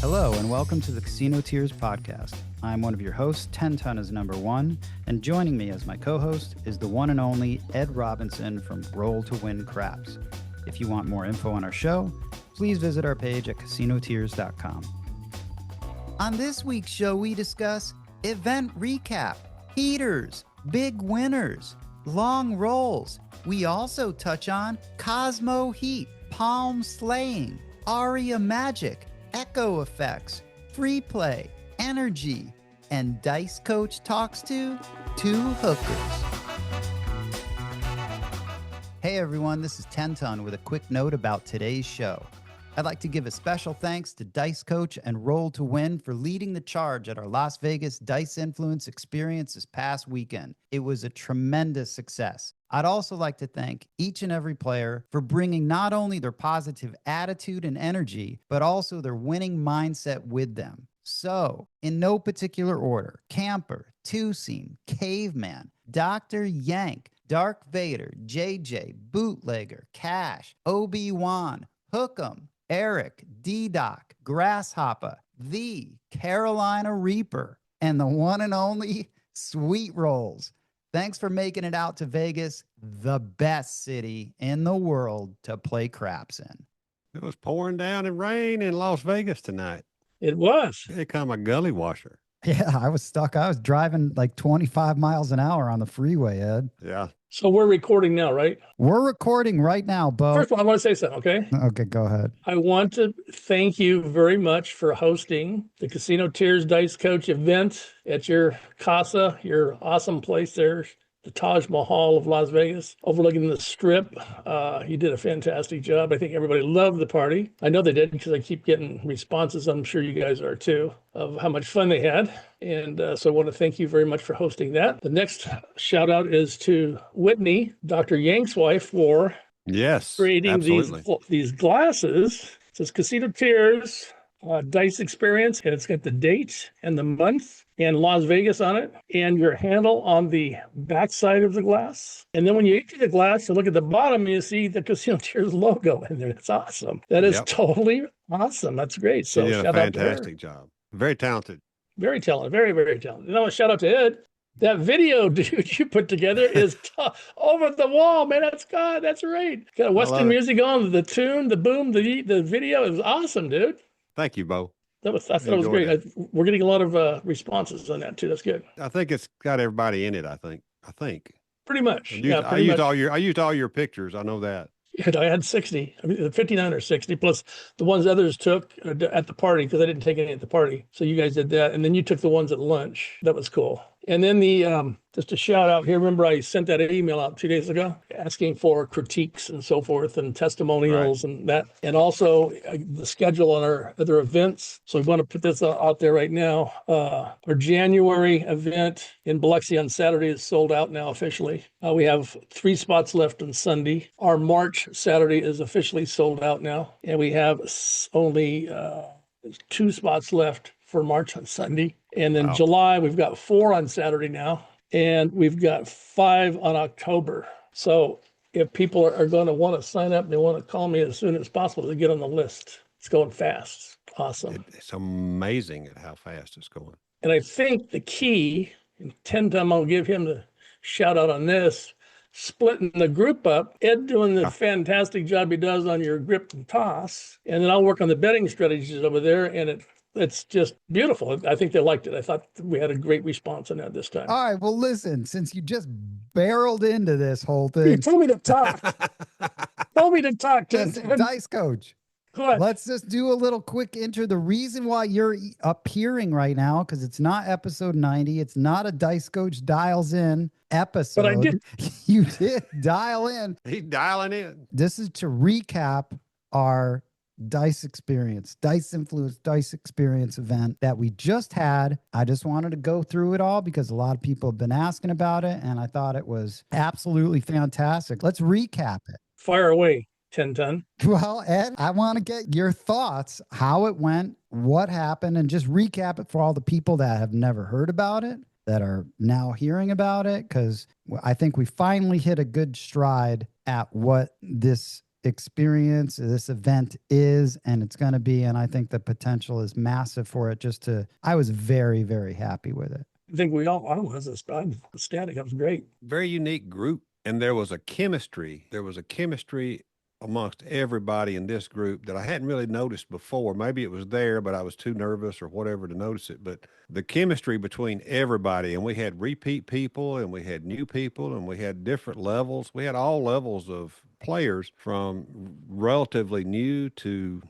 Hello, and welcome to the Casino Tears podcast. I'm one of your hosts, 10 Ton is number one, and joining me as my co-host is the one and only Ed Robinson from Roll to Win Craps. If you want more info on our show, please visit our page at casinotears.com. On this week's show, we discuss event recap, heaters, big winners, long rolls. We also touch on Cosmo heat, palm slaying, Aria magic, echo effects, free play, energy, and Dice Coach talks to two hookers. Hey everyone, this is 10 Ton with a quick note about today's show. I'd like to give a special thanks to Dice Coach and Roll to Win for leading the charge at our Las Vegas Dice Influence experience this past weekend. It was a tremendous success. I'd also like to thank each and every player for bringing not only their positive attitude and energy, but also their winning mindset with them. So, in no particular order, Camper, Two-Seam, Caveman, Dr. Yank, Dark Vader, JJ, Bootlegger, Cash, Obi-Wan, Hook'em, Eric, D-Doc, Grasshopper, the Carolina Reaper, and the one and only Sweet Rolls. Thanks for making it out to Vegas, the best city in the world to play craps in. It was pouring down and rain in Las Vegas tonight. It was. They come a gully washer. Yeah, I was stuck. I was driving like 25 miles an hour on the freeway, Ed. Yeah. So we're recording now, right? We're recording right now, Bo. First of all, I want to say something, okay? Okay, go ahead. I want to thank you very much for hosting the Casino Tears Dice Coach event at your casa, your awesome place there, the Taj Mahal of Las Vegas, overlooking the Strip. You did a fantastic job. I think everybody loved the party. I know they did because I keep getting responses. I'm sure you guys are too, of how much fun they had. And so I want to thank you very much for hosting that. The next shout out is to Whitney, Dr. Yank's wife, for creating these glasses. It says Casino Tears Dice Experience, and it's got the date and the month and Las Vegas on it, and your handle on the back side of the glass. And then when you empty the glass, you look at the bottom, you see the Casino Tears logo in there. That's awesome. That is totally awesome. That's great. So she did a fantastic job. Very talented. Very talented. Very, very talented. You know, shout out to Ed. That video, dude, you put together is over the wall, man. That's right. Got Western music on, the tune, the boom, the video. It was awesome, dude. Thank you, Bo. I thought it was great. We're getting a lot of responses on that too. That's good. I think it's got everybody in it. I think. Pretty much. I used all your pictures. I know that. Yeah, I had 60. I mean, 59 or 60 plus the ones others took at the party because I didn't take any at the party. So you guys did that, and then you took the ones at lunch. That was cool. And then just a shout out here. Remember, I sent that email out 2 days ago asking for critiques and so forth and testimonials and that, and also the schedule on our other events. So we want to put this out there right now. Our January event in Biloxi on Saturday is sold out now officially. We have 3 spots left on Sunday. Our March Saturday is officially sold out now, and we have only 2 spots left for March on Sunday. And then July, we've got 4 on Saturday now, and we've got 5 on October. So if people are going to want to sign up, they want to call me as soon as possible to get on the list. It's going fast. Awesome. It's amazing at how fast it's going. And I think the key, and 10 times I'll give him the shout out on this, splitting the group up, Ed doing the fantastic job he does on your grip and toss, and then I'll work on the betting strategies over there, and it's just beautiful. I think they liked it. I thought we had a great response on that this time. All right. Well, listen, since you just barreled into this whole thing. You told me to talk. Dice Coach. Let's just do a little quick intro. The reason why you're appearing right now, because it's not episode 90. It's not a Dice Coach dials in episode. But I did. You did dial in. He's dialing in. This is to recap our Dice Experience, Dice Influence, Dice Experience event that we just had. I just wanted to go through it all because a lot of people have been asking about it, and I thought it was absolutely fantastic. Let's recap it. Fire away, 10 Ton. Well, Ed, I want to get your thoughts, how it went, what happened, and just recap it for all the people that have never heard about it, that are now hearing about it, because I think we finally hit a good stride at what this experience this event is, and it's going to be. And I think the potential is massive for it. I was very, very happy with it. I think I was ecstatic. That was great. Very unique group. And there was a chemistry. There was a chemistry amongst everybody in this group that I hadn't really noticed before. Maybe it was there, but I was too nervous or whatever to notice it. But the chemistry between everybody, and we had repeat people and we had new people and we had different levels. We had all levels of players from relatively new to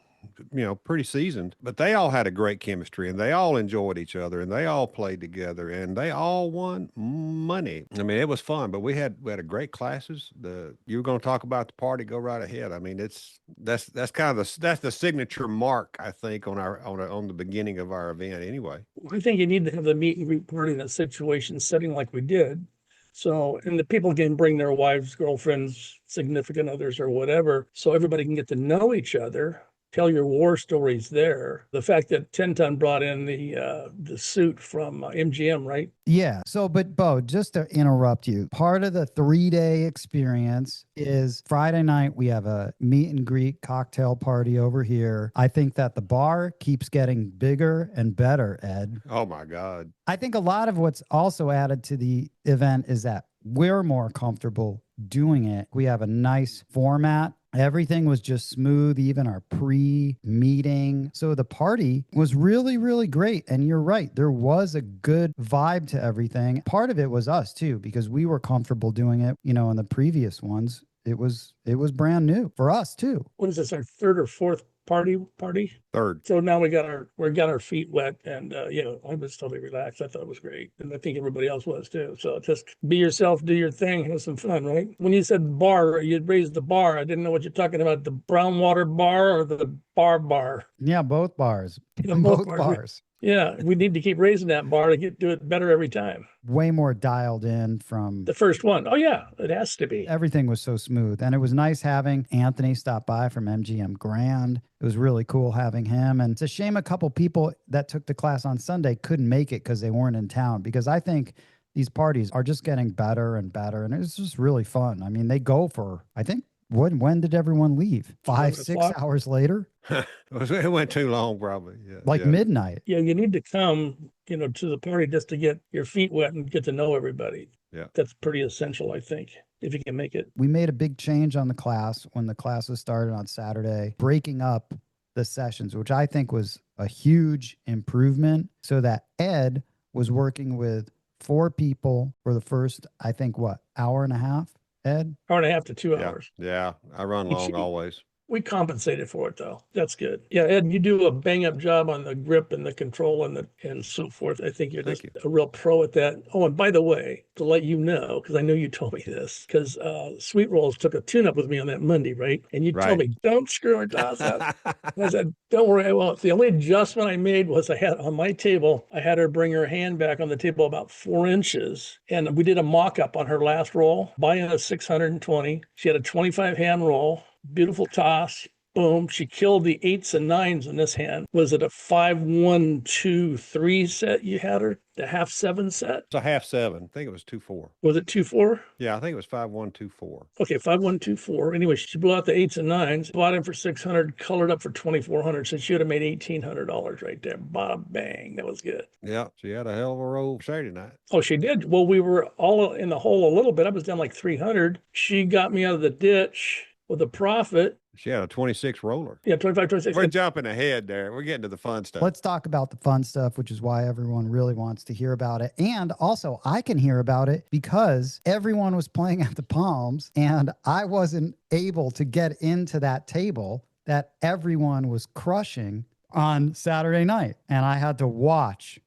pretty seasoned, but they all had a great chemistry and they all enjoyed each other and they all played together and they all won money. I mean, it was fun, but we had a great classes. You were going to talk about the party, go right ahead. I mean, that's kind of that's the signature mark, I think, on the beginning of our event anyway. I think you need to have the meet and greet party in a situation setting like we did. So, and the people can bring their wives, girlfriends, significant others, or whatever, so everybody can get to know each other. Tell your war stories there. The fact that 10 Ton brought in the suit from MGM, right? Yeah. So, but Bo, just to interrupt you, part of the 3-day experience is Friday night, we have a meet and greet cocktail party over here. I think that the bar keeps getting bigger and better, Ed. Oh my God. I think a lot of what's also added to the event is that we're more comfortable doing it. We have a nice format. Everything was just smooth, even our pre-meeting. So the party was really, really great. And you're right, there was a good vibe to everything. Part of it was us too, because we were comfortable doing it, in the previous ones. It was brand new for us too. What is this, our third or fourth party? Third. So now we got our feet wet, and I was totally relaxed. I thought it was great, and I think everybody else was too. So just be yourself, do your thing, have some fun, right? When you said bar, you'd raised the bar. I didn't know what you're talking about, the brown water bar or the bar. Yeah, both bars. Yeah, both bars. Yeah, we need to keep raising that bar to do it better every time. Way more dialed in from the first one. Oh yeah, it has to be. Everything was so smooth. And it was nice having Anthony stop by from MGM Grand. It was really cool having him. And it's a shame a couple people that took the class on Sunday couldn't make it because they weren't in town, because I think these parties are just getting better and better. And it's just really fun. I mean, they go for, I think, when did everyone leave? 5-6 hours later? It went too long, probably. Yeah. Midnight. Yeah, you need to come, to the party just to get your feet wet and get to know everybody. Yeah. That's pretty essential, I think, if you can make it. We made a big change on the class when the classes started on Saturday, breaking up the sessions, which I think was a huge improvement, so that Ed was working with 4 people for the first, I think, hour and a half, Ed? Hour and a half to 2 hours. Yeah, I run long always. We compensated for it though. That's good. Yeah, Ed, you do a bang up job on the grip and the control and so forth. I think you're just a real pro at that. Oh, and by the way, to let you know, because I know you told me this, because Sweet Rolls took a tune-up with me on that Monday, right? And you told me, don't screw her toss up. I said, don't worry, I won't. The only adjustment I made was I had on my table, I had her bring her hand back on the table about 4 inches. And we did a mock-up on her last roll, buy-in of 620. She had a 25 hand roll. Beautiful toss. Boom. She killed the 8s and 9s in this hand. Was it a 5-1-2-3 set you had her? The half 7 set? It's a half 7. I think it was 2-4. Was it 2-4? Yeah, I think it was 5-1-2-4. Okay, 5-1-2-4. Anyway, she blew out the 8s and 9s, bought in for 600, colored up for 2,400. So she would have made $1,800 right there. Bada bang. That was good. Yeah, she had a hell of a roll Saturday night. Oh, she did. Well, we were all in the hole a little bit. I was down like 300. She got me out of the ditch with a profit. She had a 26 roller. Yeah, 25, 26. We're jumping ahead there. We're getting to the fun stuff. Let's talk about the fun stuff, which is why everyone really wants to hear about it. And also, I can hear about it because everyone was playing at the Palms, and I wasn't able to get into that table that everyone was crushing on Saturday night. And I had to watch.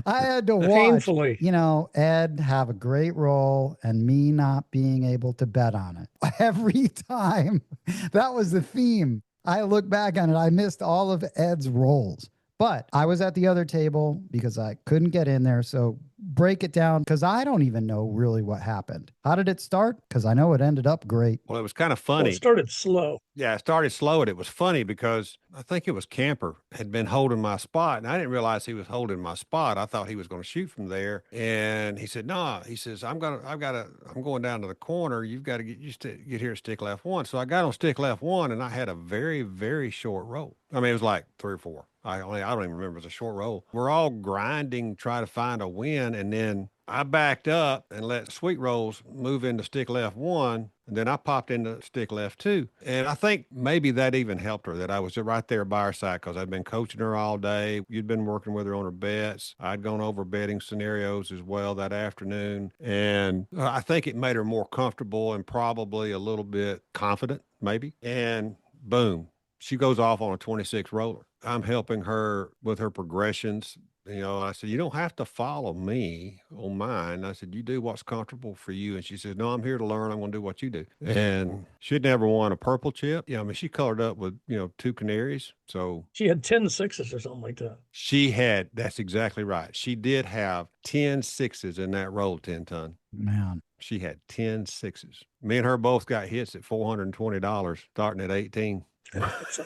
I had to watch, painfully, Ed have a great roll and me not being able to bet on it. Every time. That was the theme. I look back on it. I missed all of Ed's rolls But I was at the other table because I couldn't get in there. So break it down because I don't even know really what happened. How did it start? Because I know it ended up great. Well, it was kind of Well, funny. it started slow. Yeah, it started slow, and it was funny because I think it was Camper had been holding my spot, and I didn't realize he was holding my spot. I thought he was going to shoot from there, and he said, "No," he says, I'm going down to the corner. You've got to get here at stick left one." So I got on stick left one, and I had a very, very short roll. I mean, it was like 3 or 4. I don't even remember. It was a short roll. We're all grinding, try to find a win, and then I backed up and let Sweet Rolls move into stick left one. And then I popped into stick left two. And I think maybe that even helped her that I was right there by her side because I'd been coaching her all day. You'd been working with her on her bets. I'd gone over betting scenarios as well that afternoon. And I think it made her more comfortable and probably a little bit confident, maybe. And boom, she goes off on a 26 roller. I'm helping her with her progressions. I said, you don't have to follow me on mine. I said, you do what's comfortable for you. And she said, no, I'm here to learn. I'm going to do what you do. And she'd never won a purple chip. Yeah, I mean, she colored up with, 2 canaries. So She had 10 sixes or something like that. that's exactly right. She did have 10 sixes in that roll, 10 ton. Man. She had 10 sixes. Me and her both got hits at $420 starting at 18. That's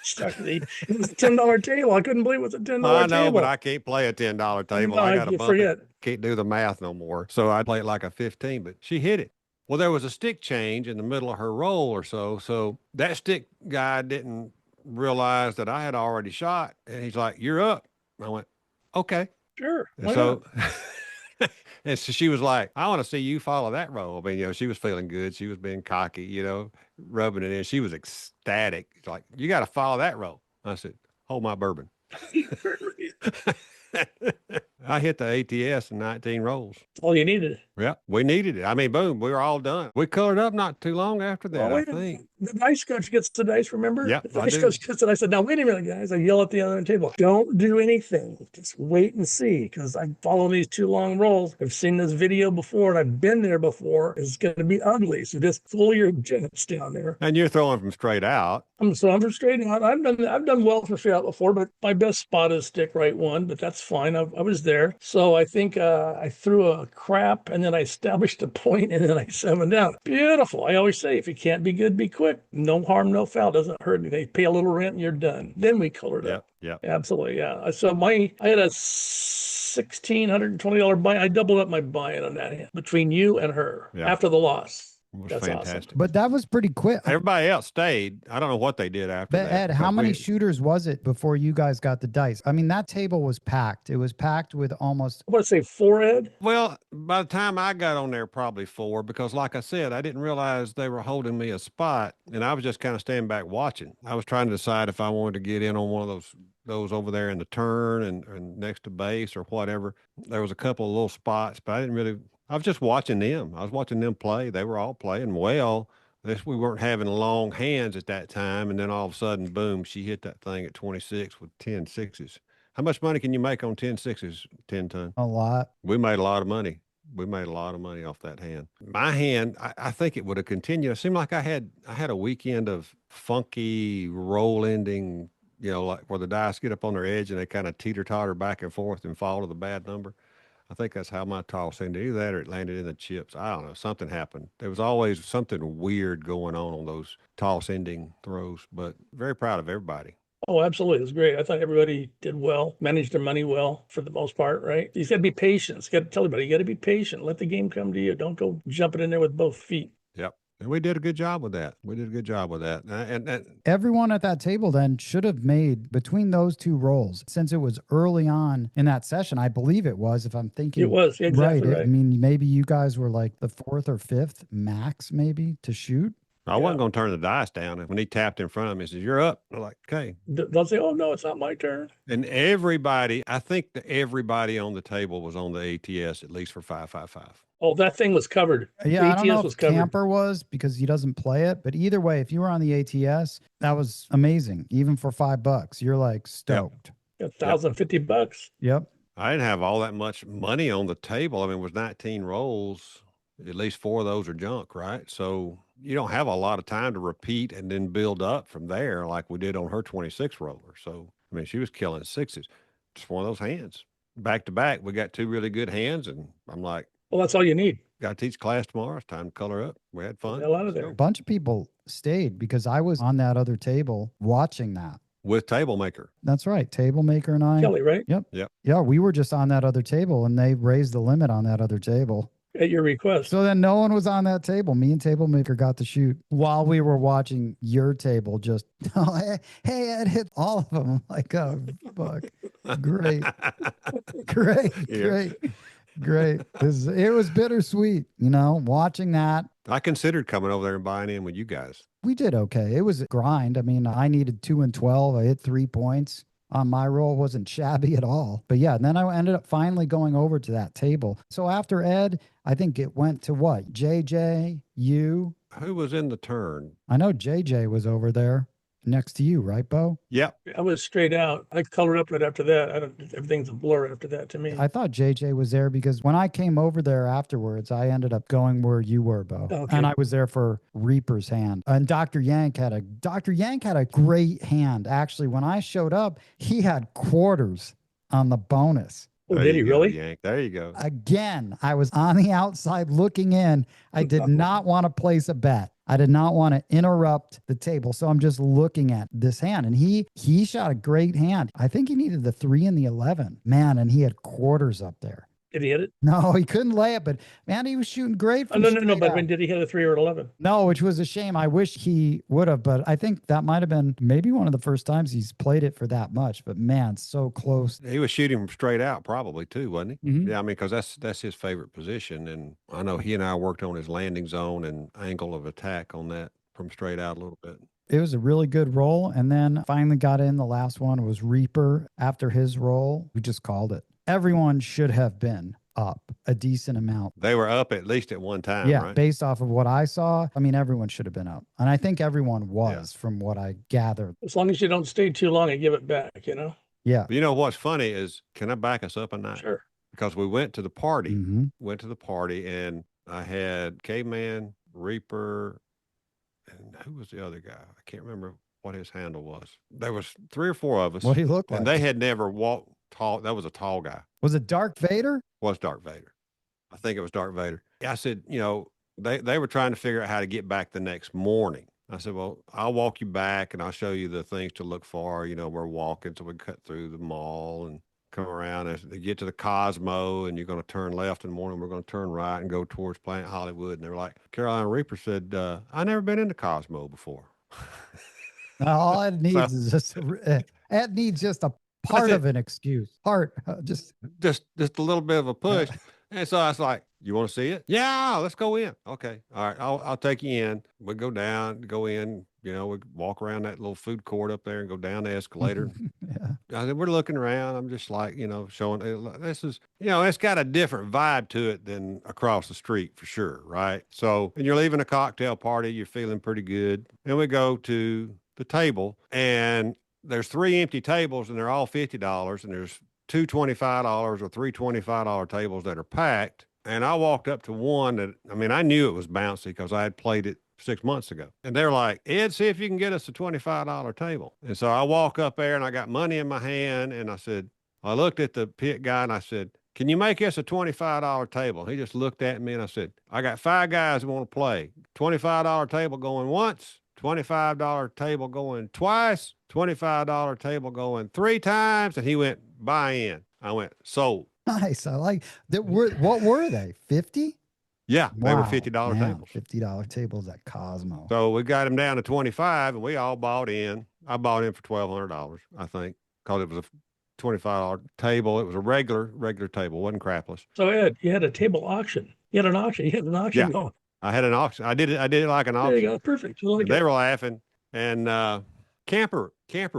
starting to eat. It was a $10 table. I couldn't believe it was a $10 table. I know, but I can't play a $10 table. No, I got to you bump forget. it. Can't do the math no more. So I play it like a 15, but she hit it. Well, there was a stick change in the middle of her roll or so. So that stick guy didn't realize that I had already shot. And he's like, you're up. I went, okay. Sure. And so, and so she was like, I want to see you follow that roll. I mean, she was feeling good. She was being cocky, rubbing it in. She was ecstatic. It's like, you got to follow that roll. I said, hold my bourbon. I hit the ATS in 19 rolls. All you needed. Yeah, we needed it. I mean, boom, we were all done. We colored up not too long after that, I think. The dice coach gets the dice, remember? Yep, the I dice do. coach gets it. I said, now, wait a minute, guys. I yell at the other table. Don't do anything. Just wait and see, because I'm following these 2 long rolls. I've seen this video before, and I've been there before. It's going to be ugly. So just fool your jets down there. And you're throwing from straight out. I'm from straight out. I've done well from straight out before, but my best spot is stick right one, but that's fine. I was there. So I think I threw a crap, and then I established a point, and then I 7 down. Beautiful. I always say, if you can't be good, be quick. No harm, no foul. Doesn't hurt anything. Pay a little rent and you're done. Then we colored up. Yeah. Absolutely. Yeah. So I had a $1,620 buy. I doubled up my buy-in on that hand between you and her after the loss. That's fantastic. Awesome. But that was pretty quick. Everybody else stayed. I don't know what they did after But that. Ed, how many shooters was it before you guys got the dice? I mean, that table was packed. It was packed with almost... I want to say 4, Ed? Well, by the time I got on there, probably 4, because like I said, I didn't realize they were holding me a spot, and I was just kind of standing back watching. I was trying to decide if I wanted to get in on one of those over there in the turn and next to base or whatever. There was a couple of little spots, but I was just watching them. I was watching them play. They were all playing well. We weren't having long hands at that time. And then all of a sudden, boom, she hit that thing at 26 with 10 sixes. How much money can you make on 10 sixes, 10 ton? A lot. We made a lot of money. We made a lot of money off that hand. My hand, I think it would have continued. It seemed like I had a weekend of funky roll ending, like where the dice get up on their edge and they kind of teeter-totter back and forth and fall to the bad number. I think that's how my toss ended. Either that or it landed in the chips. I don't know. Something happened. There was always something weird going on those toss ending throws, but very proud of everybody. Oh, absolutely. It was great. I thought everybody did well, managed their money well for the most part, right? You got to be patient. You got to tell everybody, you got to be patient. Let the game come to you. Don't go jumping in there with both feet. Yep. And we did a good job with that. And everyone at that table then should have made between those 2 rolls, since it was early on in that session. I believe it was, if I'm thinking. It was, exactly right. I mean, maybe you guys were like the 4th or 5th max, maybe, to shoot. I wasn't going to turn the dice down. When he tapped in front of me, he says, you're up. I'm like, okay. They'll say, oh, no, it's not my turn. And I think that everybody on the table was on the ATS at least for 555. Oh, that thing was covered. Yeah, I don't know if Camper was because he doesn't play it. But either way, if you were on the ATS, that was amazing. Even for $5, you're like stoked. Yep. $1,050. Yep. I didn't have all that much money on the table. I mean, it was 19 rolls. At least 4 of those are junk, right? So you don't have a lot of time to repeat and then build up from there like we did on her 26 roller. So I mean, she was killing sixes. Just one of those hands. Back to back, we got two really good hands, and I'm like, Well, that's all you need. got to teach class tomorrow. It's time to color up. We had fun. Get the hell out of Let's there. go. A bunch of people stayed because I was on that other table watching that. With Table Maker. That's right. Table maker and I. Kelly, right? Yep. Yep. Yeah, we were just on that other table and they raised the limit on that other table. At your request. So then no one was on that table. Me and Table Maker got to shoot while we were watching your table just, oh, hey, Ed hit all of them. I'm like, oh, fuck. Great. Great. Yeah. Great. Great. It was bittersweet, you know, watching that. I considered coming over there and buying in with you guys. We did okay. It was a grind. I mean, I needed 2 and 12. I hit 3 points on my roll. Wasn't shabby at all. But yeah, and then I ended up finally going over to that table. So after Ed, I think it went to what? JJ, you. Who was in the turn? I know JJ was over there next to you, right, Bo? Yep. I was straight out. I colored up right after that. Everything's a blur after that to me. I thought JJ was there because when I came over there afterwards, I ended up going where you were, Bo. Okay. And I was there for Reaper's hand. And Dr. Yank had a great hand. Actually, when I showed up, he had quarters on the bonus. Oh, There did he you go, really? Yank. There you go. Again, I was on the outside looking in. I did not want to place a bet. I did not want to interrupt the table. So I'm just looking at this hand. And he shot a great hand. I think he needed the 3 and the 11. Man, and he had quarters up there. Did he hit it? No, he couldn't lay it, but man, he was shooting great. Oh, From no. straight But out. when did he hit a 3 or an 11? No, which was a shame. I wish he would have, but I think that might have been maybe one of the first times he's played it for that much. But man, so close. He was shooting from straight out probably too, wasn't he? Mhm. Yeah, I mean, because that's his favorite position. And I know he and I worked on his landing zone and angle of attack on that from straight out a little bit. It was a really good roll. And then finally got in. The last one was Reaper. After his roll, we just called it. Everyone should have been up a decent amount. They were up at least at one time, Yeah, right? based off of what I saw, I mean, everyone should have been up. And I think everyone was from what I gathered. As long as you don't stay too long and give it back, you know? Yeah. But you know what's funny is, can I back us up a night? Sure. Because we went to the party, Mhm. and I had Caveman, Reaper, and who was the other guy? I can't remember what his handle was. There was 3 or 4 of us, What he looked like. and they had never walked tall. That was a tall guy. Was it Dark Vader? Was Darth Vader. I think it was Darth Vader. I said, you know, they were trying to figure out how to get back the next morning. I said, well, I'll walk you back and I'll show you the things to look for. You know, we're walking, so we cut through the mall and come around and they get to the Cosmo and you're going to turn left in the morning. We're going to turn right and go towards Planet Hollywood. And they were like, Carolina Reaper said, I never been into Cosmo before. All it needs is just it needs just a part of an excuse. Just a little bit of a push. And so I was like, you want to see it? Yeah, let's go in. Okay. All right. I'll take you in. We go down, go in, you know, we walk around that little food court up there and go down the escalator. yeah. I said, we're looking around. I'm just like, you know, showing this is, you know, it's got a different vibe to it than across the street for sure. Right. So, and you're leaving a cocktail party, you're feeling pretty good. And we go to the table and there's 3 empty tables and they're all $50 and there's 2 $25 or 3 $25 tables that are packed. And I walked up to one that, I mean, I knew it was bouncy because I had played it 6 months ago. And they're like, Ed, see if you can get us a $25 table. And so I walk up there and I got money in my hand. And I said, I looked at the pit guy and I said, can you make us a $25 table? He just looked at me and I said, I got 5 guys who want to play. $25 table going once, $25 table going twice, $25 table going 3 times. And he went, buy in. I went, sold. Nice. I like that. What were they? 50? Yeah, they were Wow, $50 man, tables. $50 tables at Cosmo. So we got him down to 25 and we all bought in. I bought in for $1,200, I think, because it was a $25 table. It was a regular table, wasn't crapless. So Ed, you had a table auction. You had an auction. You had an auction Yeah. going. I had an auction. I did it like an There auction. you go. Perfect. I like They it. were laughing. And Camper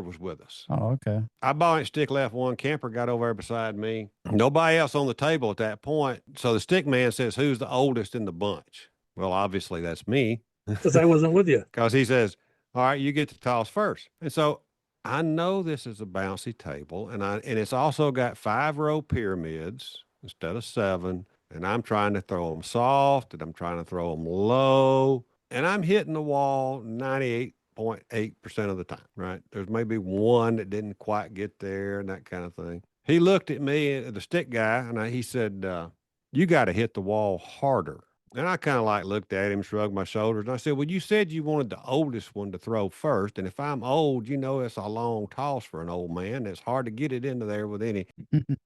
was with us. Oh, okay. I bought it, stick left one. Camper got over there beside me. Nobody else on the table at that point. So the stick man says, who's the oldest in the bunch? Well, obviously that's me. Because I wasn't with you. Because he says, all right, you get to toss first. And so I know this is a bouncy table, and it's also got 5-row pyramids instead of 7. And I'm trying to throw them soft, and I'm trying to throw them low, and I'm hitting the wall 98 99.8% of the time, right? There's maybe one that didn't quite get there and that kind of thing. He looked at me, the stick guy, and he said, you got to hit the wall harder. And I kind of like looked at him, shrugged my shoulders, and I said, well, you said you wanted the oldest one to throw first. And if I'm old, you know, it's a long toss for an old man. It's hard to get it into there with any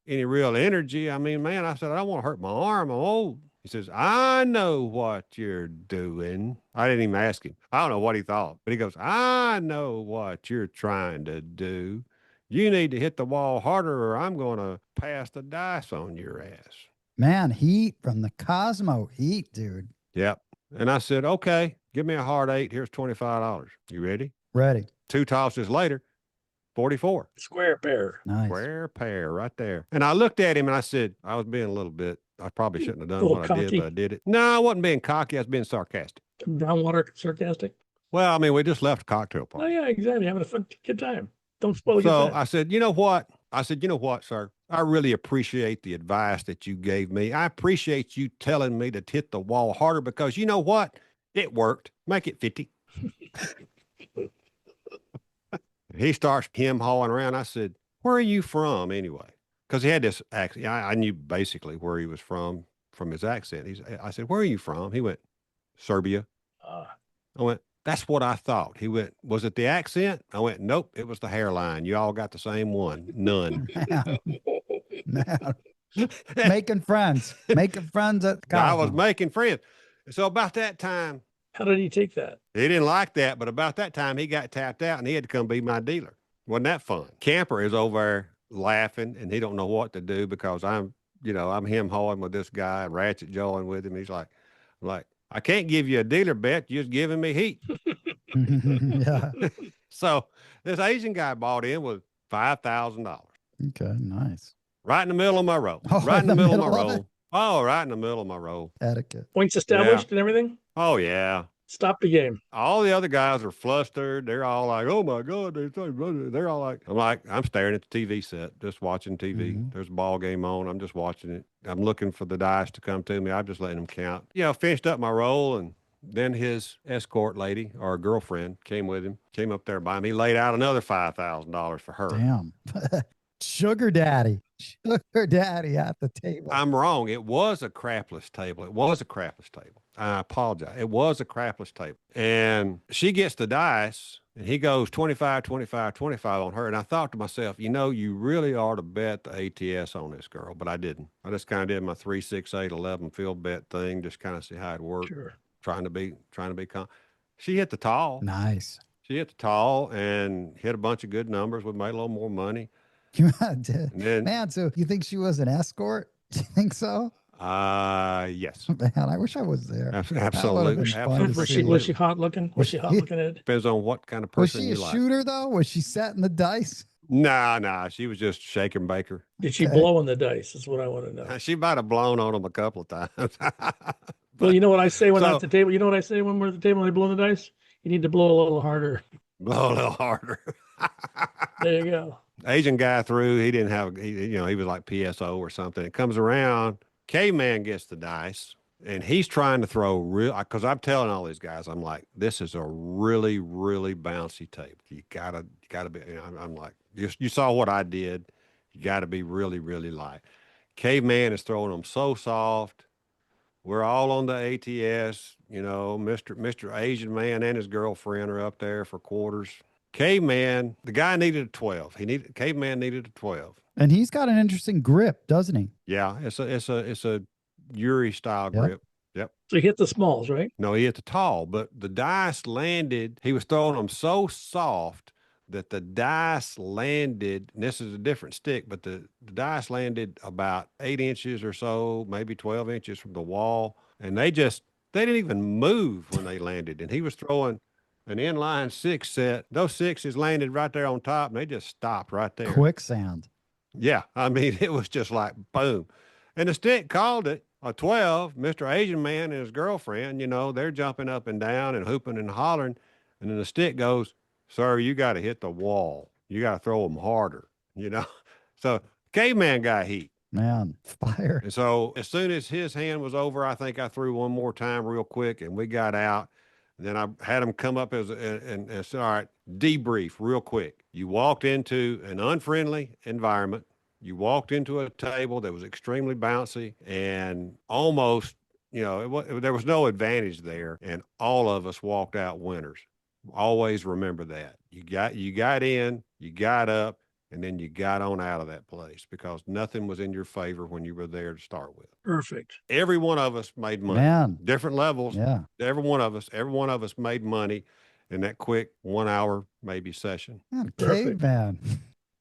real energy. I mean, man, I said, I don't want to hurt my arm. I'm old. He says, I know what you're doing. I didn't even ask him. I don't know what he thought, but he goes, I know what you're trying to do. You need to hit the wall harder or I'm going to pass the dice on your ass. Man, heat from the Cosmo heat, dude. Yep. And I said, okay, give me a hard 8. Here's $25. You ready? Ready. 2 tosses later, 44. Square pair. Nice. Square pair right there. And I looked at him and I said, I was being a little bit, I probably shouldn't have done what I did, but I did it. No, I wasn't being cocky. I was being sarcastic. Downwater sarcastic? Well, I mean, we just left a cocktail party. Oh, yeah, exactly. Having a fun, good time. Don't spoil your So time. I said, you know what? I said, you know what, sir? I really appreciate the advice that you gave me. I appreciate you telling me to hit the wall harder because you know what? It worked. Make it 50. He starts him-hawing around. I said, where are you from anyway? Because he had this accent. I knew basically where he was from his accent. I said, where are you from? He went, Serbia. I went, that's what I thought. He went, was it the accent? I went, nope, it was the hairline. You all got the same one. None. Man. Making friends at Cosmo. I was making friends. So about that time. How did he take that? He didn't like that, but about that time he got tapped out and he had to come be my dealer. Wasn't that fun? Camper is over there laughing and he don't know what to do because I'm him hawing with this guy and ratchet jawing with him. He's like, I can't give you a dealer bet. You're just giving me heat. Yeah. So this Asian guy bought in with $5,000. Okay, nice. Right in the middle of my row. Oh, Right in the middle of my of it? row. Oh, right in the middle of my row. Etiquette. Points established and everything? Oh, yeah. Stop the game. All the other guys are flustered. They're all like, oh, my God. They're all like, I'm staring at the TV set, just watching TV. Mm-hmm. There's a ball game on. I'm just watching it. I'm looking for the dice to come to me. I'm just letting them count. Finished up my roll, and then his escort lady or girlfriend came with him, came up there by me, laid out another $5,000 for her. Damn. Sugar daddy at the table. I'm wrong. It was a crapless table. I apologize. It was a crapless table. And she gets the dice and he goes 25, 25, 25 on her. And I thought to myself, you really ought to bet the ATS on this girl, but I didn't. I just kind of did my 3, 6, 8, 11 field bet thing, just kind of see how it worked. Sure. Trying to be calm. She hit the tall. Nice. She hit the tall and hit a bunch of good numbers. We made a little more money. Man, so you think she was an escort? Do you think so? Yes. Man, I wish I was there. Absolutely. Was she hot looking? Was she hot looking at it? Depends on what kind of person you like. Was she a shooter though? Was she setting the dice? Nah. She was just shaking baker. Did she blow on the dice? Is what I want to know. She might have blown on them a couple of times. Well, you know what I say when I'm at the table? You know what I say when we're at the table and I blow the dice? You need to blow a little harder. Blow a little harder. There you go. Asian guy threw. He didn't have. He was like PSO or something. It comes around. Caveman gets the dice, and he's trying to throw real. Because I'm telling all these guys, I'm like, this is a really, really bouncy table. You gotta be. I'm like, you saw what I did. You got to be really, really light. Caveman is throwing them so soft. We're all on the ATS. Mr. Asian man and his girlfriend are up there for quarters. Caveman, the guy needed a 12. Caveman needed a 12. And he's got an interesting grip, doesn't he? Yeah, it's a Yuri style grip. Yep. So he hit the smalls, right? No, he hit the tall, but the dice landed. He was throwing them so soft that the dice landed. And this is a different stick, but the dice landed about 8 inches or so, maybe 12 inches from the wall, and they didn't even move when they landed. And he was throwing an inline 6 set. Those 6s landed right there on top, and they just stopped right there. Quicksand. Yeah, I mean, it was just like boom. And the stick called it a 12. Mr. Asian man and his girlfriend, they're jumping up and down and hooping and hollering. And then the stick goes, sir, you got to hit the wall. You got to throw them harder, So Caveman got heat. Man, fire. And so as soon as his hand was over, I think I threw one more time real quick and we got out. And then I had them come up and said, all right, debrief real quick. You walked into an unfriendly environment. You walked into a table that was extremely bouncy and almost, there was no advantage there. And all of us walked out winners. Always remember that. You got in, you got up, and then you got on out of that place because nothing was in your favor when you were there to start with. Perfect. Every one of us made money. Man. Different levels. Yeah. Every one of us made money in that quick 1 hour maybe session. Man, Perfect. caveman.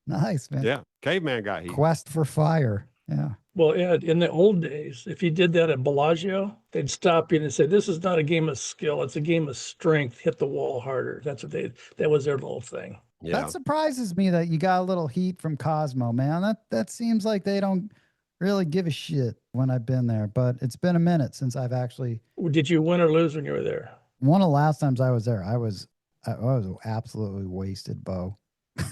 Nice, man. Yeah. Caveman got heat. Quest for fire. Yeah. Well, Ed, in the old days, if you did that at Bellagio, they'd stop you and say, "This is not a game of skill; it's a game of strength. Hit the wall harder." That was their little thing. Yeah. That surprises me that you got a little heat from Cosmo, man. That seems like they don't really give a shit when I've been there, but it's been a minute since I've actually. Did you win or lose when you were there? One of the last times I was there, I was absolutely wasted, Bo.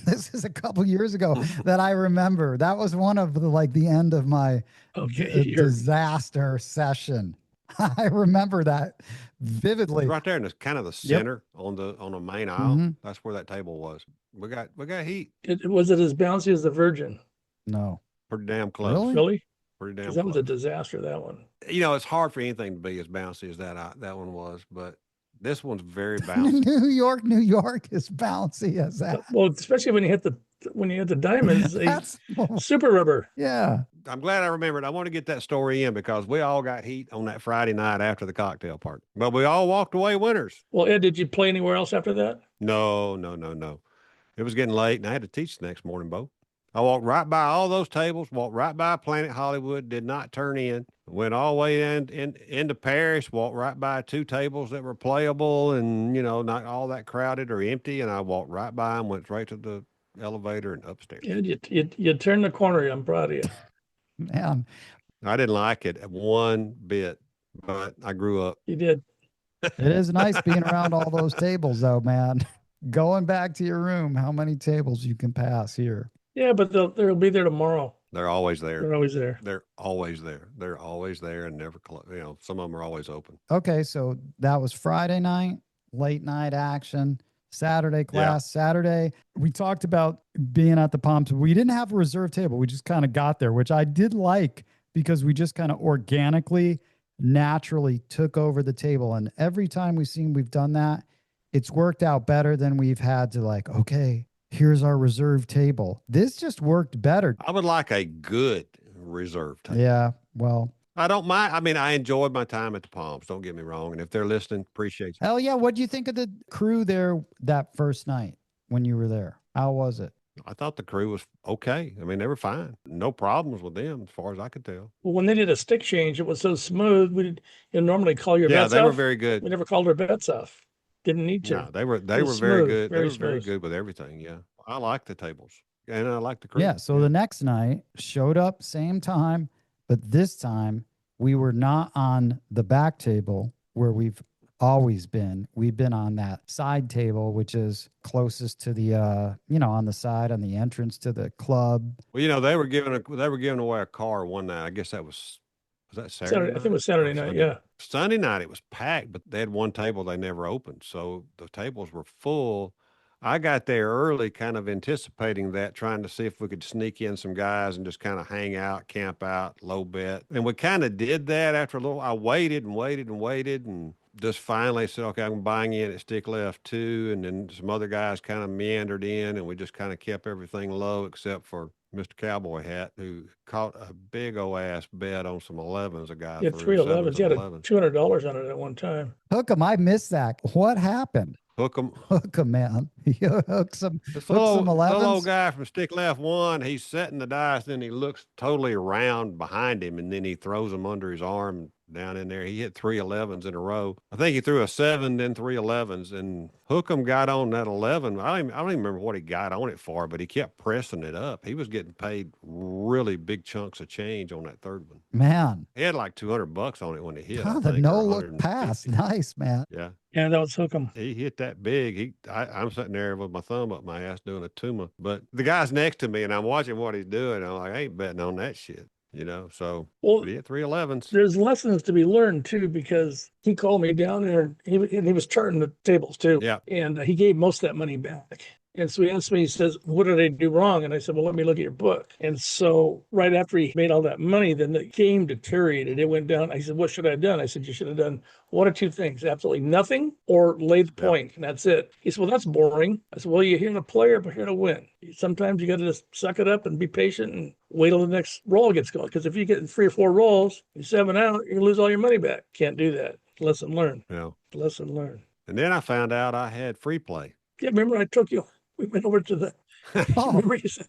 This is a couple years ago that I remember. That was one of the end of my disaster session. I remember that vividly. Right there in the kind of the center on the main aisle. Mm-hmm. That's where that table was. We got heat. Was it as bouncy as the Virgin? No. Pretty damn close. Really? Pretty damn close. That was a close. disaster, that one. It's hard for anything to be as bouncy as that one was, but this one's very bouncy. New York is bouncy as that. Well, especially when you hit the diamonds, super rubber. Yeah. I'm glad I remembered. I want to get that story in because we all got heat on that Friday night after the cocktail party, but we all walked away winners. Well, Ed, did you play anywhere else after that? No. It was getting late and I had to teach the next morning, Bo. I walked right by all those tables, walked right by Planet Hollywood, did not turn in, went all the way into Paris, walked right by 2 tables that were playable and, not all that crowded or empty. And I walked right by them, went straight to the elevator and upstairs. Yeah, you turned the corner. I'm proud of you. Man. I didn't like it one bit, but I grew up. You did. It is nice being around all those tables though, man. Going back to your room, how many tables you can pass here? Yeah, but they'll be there tomorrow. They're always there. They're always there. They're always there. They're always there and never close. Some of them are always open. Okay, so that was Friday night, late night action. Saturday class. Yeah. Saturday, we talked about being at the Palms. We didn't have a reserve table. We just kind of got there, which I did like because we just kind of organically, naturally took over the table. And every time we've done that, it's worked out better than we've had to okay, here's our reserve table. This just worked better. I would like a good reserve table. Yeah, well. I don't mind. I mean, I enjoyed my time at the Palms. Don't get me wrong. And if they're listening, appreciate you. Hell yeah. What do you think of the crew there that first night when you were there? How was it? I thought the crew was okay. I mean, they were fine. No problems with them as far as I could tell. Well, when they did a stick change, it was so smooth. We did normally call your bets off. Yeah, they were very good. We never called our bets off. Didn't need to. No, they were very good. They were very good with everything. Yeah. I like the tables and I like the crew. Yeah. So the next night showed up same time, but this time we were not on the back table where we've always been. We've been on that side table, which is closest to the, on the side, on the entrance to the club. Well, they were giving away a car one night. I guess was that Saturday? I think it was Saturday night. Yeah. Sunday night, it was packed, but they had one table they never opened. So the tables were full. I got there early, kind of anticipating that, trying to see if we could sneak in some guys and just kind of hang out, camp out, low bet. And we kind of did that after a little. I waited and just finally said, okay, I'm buying in at stick left 2. And then some other guys kind of meandered in and we just kind of kept everything low except for Mr. Cowboy Hat, who caught a big old ass bet on some 11s. A guy threw 3 11s. He had $200 on it at one time. Hook 'em. I missed that. What happened? Hook 'em, man. He hooked some 11s. Little old guy from stick left 1. He's setting the dice, then he looks totally around behind him, and then he throws them under his arm down in there. He hit 3 11s in a row. I think he threw a 7, then 3 11s, and Hookem got on that 11. I don't even remember what he got on it for, but he kept pressing it up. He was getting paid really big chunks of change on that third one. Man, he had like $200 on it when he hit. Oh, the no look pass, nice, man. Yeah. Yeah, that was Hookem. He hit that big. I'm sitting there with my thumb up my ass doing a tuma. But the guy's next to me, and I'm watching what he's doing. I'm like, I ain't betting on that shit. So Well, yeah, 311s. there's lessons to be learned too, because he called me down there and he was charting the tables too. Yeah. And he gave most of that money back. And so he asked me, he says, what did I do wrong? And I said, well, let me look at your book. And so right after he made all that money, then the game deteriorated. It went down. I said, what should I have done? I said, you should have done one or two things, absolutely nothing or lay the point, and that's it. He said, well, that's boring. I said, well, you're here to play or here to win. Sometimes you got to just suck it up and be patient and wait till the next roll gets going. Because if you get 3 or 4 rolls, you're 7 out, you lose all your money back. Can't do that. Lesson learned. Yeah. Lesson learned. And then I found out I had free play. Yeah, remember I took you. We went over to the. Remember you said,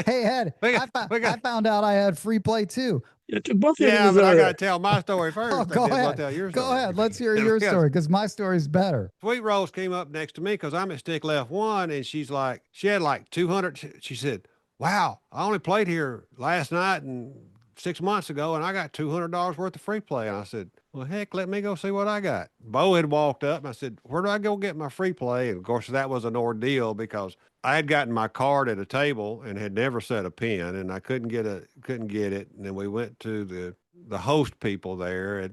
Hey, Ed, I found out I had free play too. you took both of Yeah, you. but I got to tell my story first. Oh, go ahead. Tell your Go story. ahead. Let's hear your story because my story's better. Sweet Rose came up next to me because I'm at stick left 1, and she had like 200. She said, wow, I only played here last night and 6 months ago, and I got $200 worth of free play. And I said, well, heck, let me go see what I got. Bo had walked up, and I said, where do I go get my free play? And of course, that was an ordeal because I had gotten my card at a table and had never set a pin, and I couldn't get it. And then we went to the host people there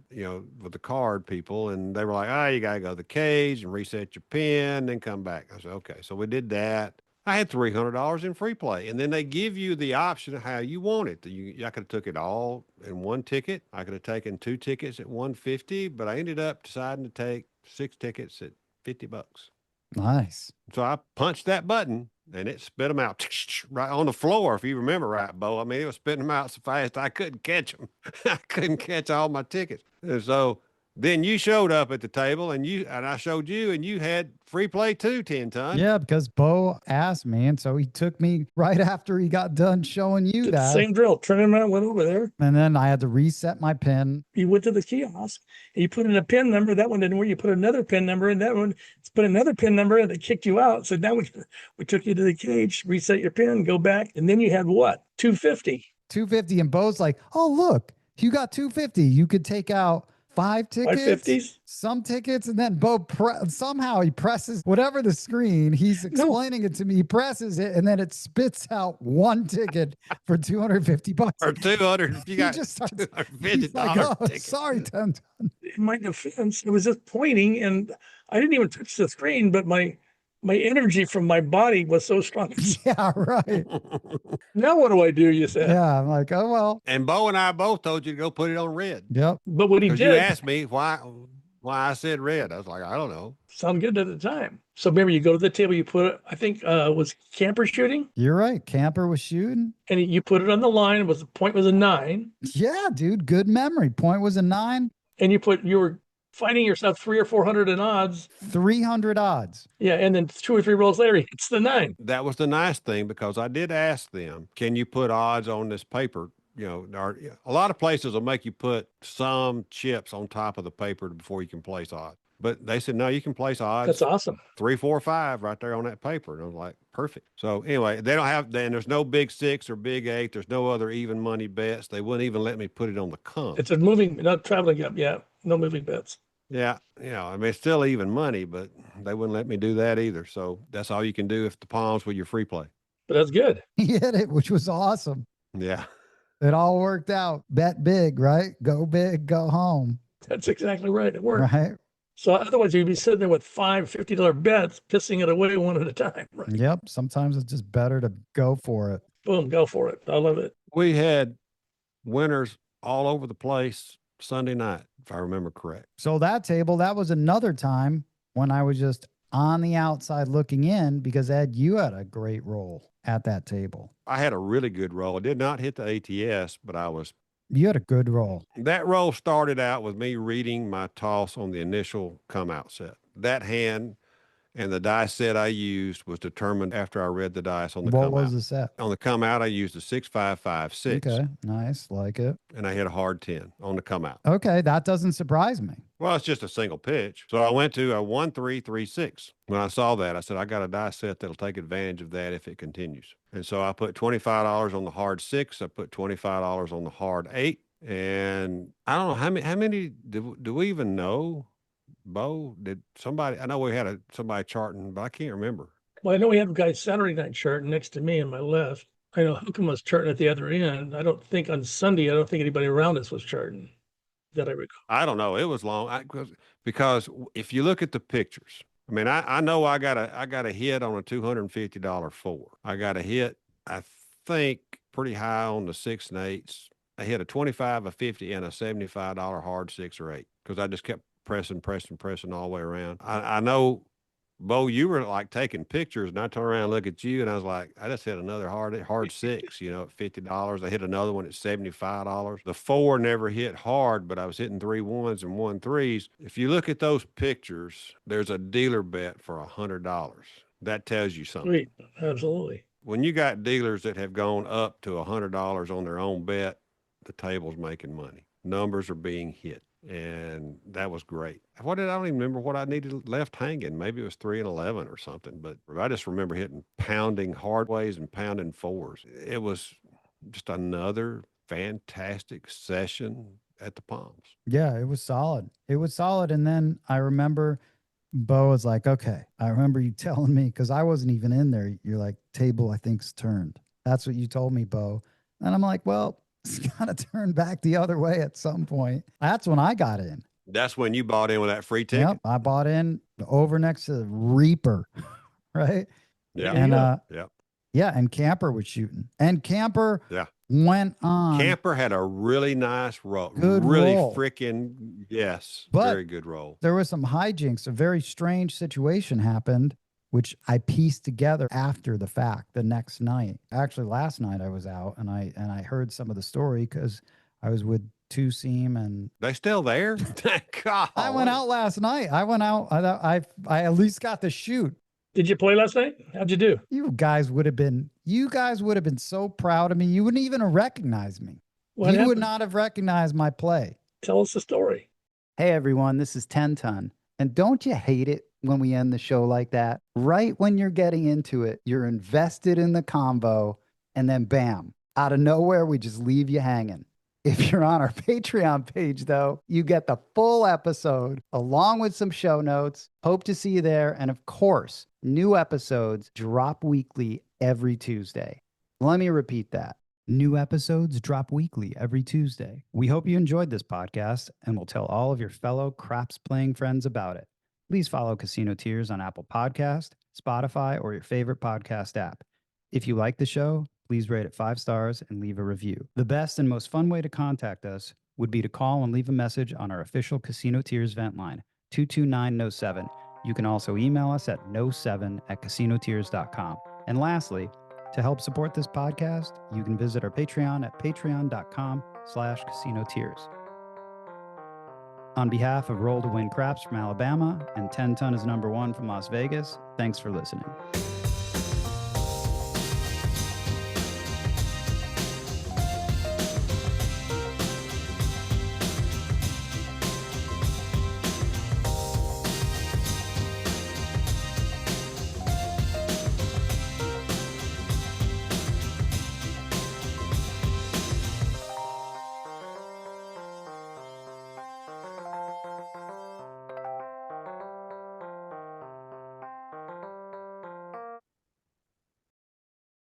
with the card people, and they were like, you got to go to the cage and reset your pin, then come back. I said, okay. So we did that. I had $300 in free play, and then they give you the option of how you want it. I could have took it all in one ticket. I could have taken 2 tickets at $150, but I ended up deciding to take 6 tickets at $50. Nice. So I punched that button, and it spit them out right on the floor, if you remember right, Bo. I mean, it was spitting them out so fast I couldn't catch them. I couldn't catch all my tickets. And so then you showed up at the table, and I showed you, and you had free play too, 10 ton. Yeah, because Bo asked me, and so he took me right after he got done showing you Did that. the same drill. Turned him out, went over there. And then I had to reset my pin. You went to the kiosk and you put in a pin number. That one didn't work. You put another pin number in. That one, put another pin number, and they kicked you out. So now we took you to the cage, reset your pin, go back, and then you had what? 250. 250, and Bo's like, oh, look, you got 250. You could take out 5 tickets, 550s? Some tickets, and then Bo somehow he presses whatever the screen. He's explaining it to me. He presses it, and then it spits out 1 ticket for $250 or 200. You got just starts, $250 like, oh, ticket. sorry, 10 ton. In my defense, it was just pointing, and I didn't even touch the screen, but my energy from my body was so strong. Yeah, right. Now what do I do? You said. Yeah, I'm like, oh well. And Bo and I both told you to go put it on red. Yep. But what he Because did, you asked me why I said red. I was like, I don't know. sounded good at the time. So remember, you go to the table, you put it, I think was Camper shooting, You're right. Camper was shooting. and you put it on the line. The point was a 9, Yeah, dude. Good memory. Point was a 9. and you were finding yourself 300 or 400 in odds. 300 odds. Yeah, and then 2 or 3 rolls later, it's the 9. That was the nice thing, because I did ask them, can you put odds on this paper? A lot of places will make you put some chips on top of the paper before you can place odds. But they said, no, you can place odds. That's awesome. 3, 4, 5 right there on that paper. And I was like, perfect. So anyway, they don't have, then there's no big 6 or big 8. There's no other even money bets. They wouldn't even let me put it on the come. It's a moving, not traveling up. Yeah, no moving bets. Yeah. I mean, it's still even money, but they wouldn't let me do that either. So that's all you can do if the palms with your free play. But that's good. He hit it, which was awesome. Yeah. It all worked out. Bet big, right? Go big, go home. That's exactly right. It worked. Right? So otherwise, you'd be sitting there with $50 bets, pissing it away one at a time. Right? Yep. Sometimes it's just better to go for it. Boom, go for it. I love it. We had winners all over the place Sunday night, if I remember correct. So that table, that was another time when I was just on the outside looking in, because Ed, you had a great roll at that table. I had a really good roll. I did not hit the ATS, but You had a good roll. that roll started out with me reading my toss on the initial come out set. That hand and the dice set I used was determined after I read the dice on the What come was out. the set? On the come out, I used a 6, 5, 5, 6. Okay. Nice. Like it. And I hit a hard 10 on the come out. Okay. That doesn't surprise me. Well, it's just a single pitch. So I went to a 1, 3, 3, 6. When I saw that, I said, I got a dice set that'll take advantage of that if it continues. And so I put $25 on the hard 6. I put $25 on the hard 8. And I don't know how many do we even know? Bo, did somebody, I know we had somebody charting, but I can't remember. Well, I know we have a guy Saturday night chart next to me on my left. I know Hookham was charting at the other end. I don't think anybody around us was charting that I recall. I don't know. It was long because if you look at the pictures, I mean, I know I got a hit on a $250 four. I got a hit, I think, pretty high on the 6 and 8s. I hit a 25, a 50, and a $75 hard 6 or 8 because I just kept pressing all the way around. I know, Bo, you were like taking pictures, and I turned around and looked at you, and I was like, I just hit another hard 6, at $50. I hit another one at $75. The 4 never hit hard, but I was hitting 3 1s and 1 3s. If you look at those pictures, there's a dealer bet for $100. That tells you something. Sweet, absolutely. When you got dealers that have gone up to $100 on their own bet, the table's making money. Numbers are being hit. And that was great. I don't even remember what I needed left hanging. Maybe it was 3 and 11 or something, but I just remember pounding hard ways and pounding 4s. It was just another fantastic session at the Palms. Yeah, it was solid. It was solid. And then I remember Bo was like, okay, I remember you telling me, because I wasn't even in there. You're like, table, I think's turned. That's what you told me, Bo. And I'm like, well, it's got to turn back the other way at some point. That's when I got in. That's when you bought in with that free ticket? Yep, I bought in over next to the Reaper, right? Yeah. And yeah. Yeah, and Camper was shooting. And Camper went on. Camper had a really nice roll. Good really roll. freaking, yes, But very good roll. There was some hijinks. A very strange situation happened, which I pieced together after the fact the next night. Actually, last night I was out and I heard some of the story because I was with Two Seam and they still there? God. I went out last night. I went out. I at least got to shoot. Did you play last night? How'd you do? You guys would have been so proud of me. You wouldn't even have recognized me. What you happened? would not have recognized my play. Tell us the story. Hey everyone, this is 10 Ton. And don't you hate it when we end the show like that? Right when you're getting into it, you're invested in the combo, and then bam, out of nowhere, we just leave you hanging. If you're on our Patreon page, though, you get the full episode along with some show notes. Hope to see you there. And of course, new episodes drop weekly every Tuesday. Let me repeat that. New episodes drop weekly every Tuesday. We hope you enjoyed this podcast and will tell all of your fellow craps playing friends about it. Please follow Casino Tears on Apple Podcast, Spotify, or your favorite podcast app. If you like the show, please rate it 5 stars and leave a review. The best and most fun way to contact us would be to call and leave a message on our official Casino Tears vent line, 229-NO7. You can also email us at no7@casinotears.com. And lastly, to help support this podcast, you can visit our Patreon at patreon.com/casinotears. On behalf of Roll to Win Craps from Alabama and 10 Ton is #1 from Las Vegas, thanks for listening.